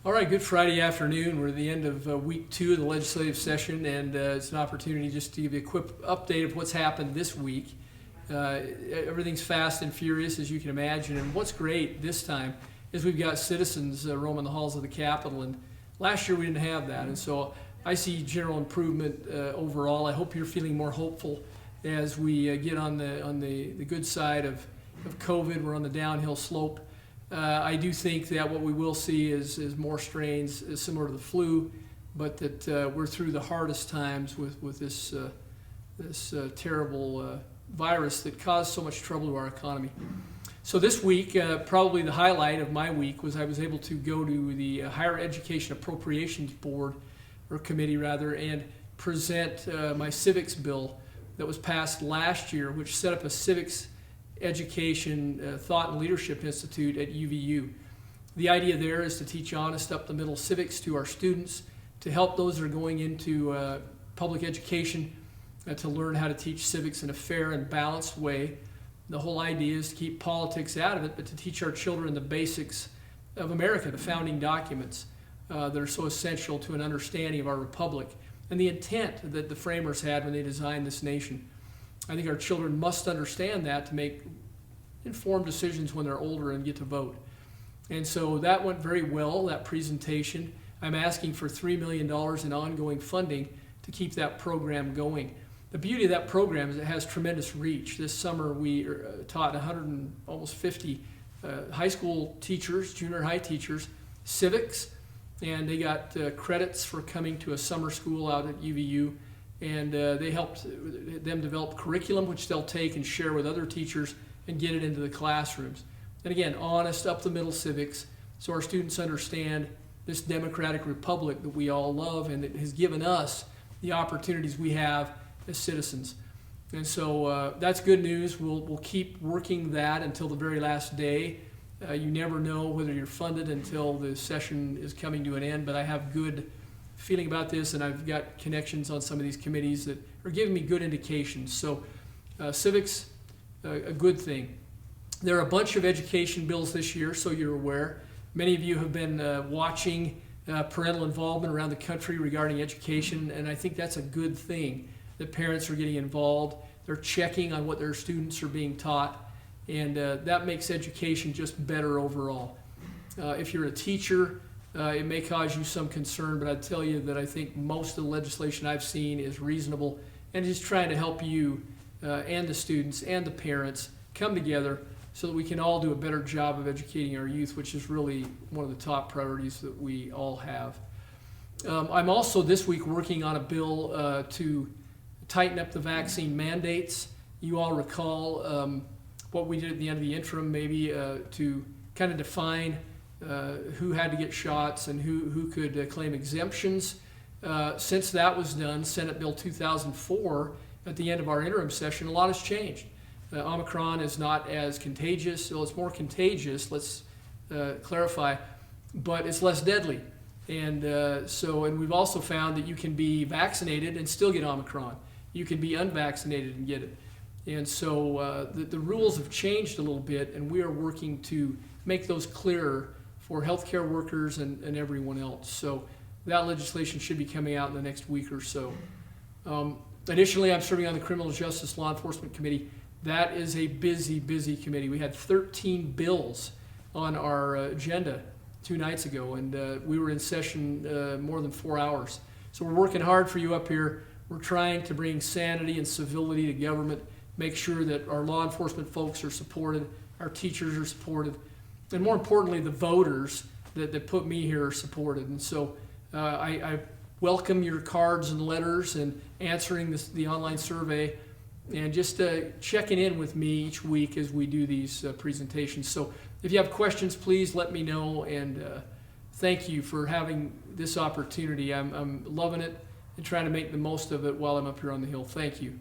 All right, good Friday afternoon. We're at the end of week 2 of the legislative session, and it's an opportunity just to give you a quick update of what's happened this week. Everything's fast and furious, as you can imagine, and what's great this time is we've got citizens roaming the halls of the Capitol, and last year we didn't have that, and so I see general improvement overall. I hope you're feeling more hopeful as we get on the good side of COVID. We're on the downhill slope. I do think that what we will see is more strains similar to the flu, but that we're through the hardest times with this terrible virus that caused so much trouble to our economy. So this week, probably the highlight of my week was I was able to go to the Higher Education Appropriations Board, or Committee rather, and present my civics bill that was passed last year, which set up a Civics Education Thought and Leadership Institute at UVU. The idea there is to teach honest up-the-middle civics to our students, to help those that are going into public education to learn how to teach civics in a fair and balanced way. The whole idea is to keep politics out of it, but to teach our children the basics of America, the founding documents that are so essential to an understanding of our republic and the intent that the framers had when they designed this nation. I think our children must understand that to make informed decisions when they're older and get to vote. And so that went very well, that presentation. I'm asking for $3 million in ongoing funding to keep that program going. The beauty of that program is it has tremendous reach. This summer we taught 150 high school teachers, junior high teachers, civics, and they got credits for coming to a summer school out at UVU. And they helped them develop curriculum, which they'll take and share with other teachers and get it into the classrooms. And again, honest, up-the-middle civics, so our students understand this democratic republic that we all love and that has given us the opportunities we have as citizens. And so that's good news. We'll keep working that until the very last day. You never know whether you're funded until the session is coming to an end, but I have good feeling about this, and I've got connections on some of these committees that are giving me good indications. So civics, a good thing. There are a bunch of education bills this year, so you're aware. Many of you have been watching parental involvement around the country regarding education, and I think that's a good thing, that parents are getting involved. They're checking on what their students are being taught, and that makes education just better overall. If you're a teacher, it may cause you some concern, but I'd tell you that I think most of the legislation I've seen is reasonable and is trying to help you and the students and the parents come together so that we can all do a better job of educating our youth, which is really one of the top priorities that we all have. I'm also this week working on a bill to tighten up the vaccine mandates. You all recall what we did at the end of the interim, maybe to kind of define who had to get shots and who could claim exemptions. Since that was done, Senate Bill 2004, at the end of our interim session, a lot has changed. Omicron is not as contagious. Well, it's more contagious, let's clarify, but it's less deadly. And and we've also found that you can be vaccinated and still get Omicron. You can be unvaccinated and get it. And so the rules have changed a little bit, and we are working to make those clearer for healthcare workers and everyone else. So that legislation should be coming out in the next week or so. Additionally, I'm serving on the Criminal Justice Law Enforcement Committee. That is a busy, busy committee. We had 13 bills on our agenda 2 nights ago, and we were in session more than 4 hours. So we're working hard for you up here. We're trying to bring sanity and civility to government, make sure that our law enforcement folks are supported, our teachers are supported, and more importantly, the voters that put me here are supported. And so I welcome your cards and letters and answering the online survey and just checking in with me each week as we do these presentations. So if you have questions, please let me know, and thank you for having this opportunity. I'm loving it and trying to make the most of it while I'm up here on the Hill. Thank you.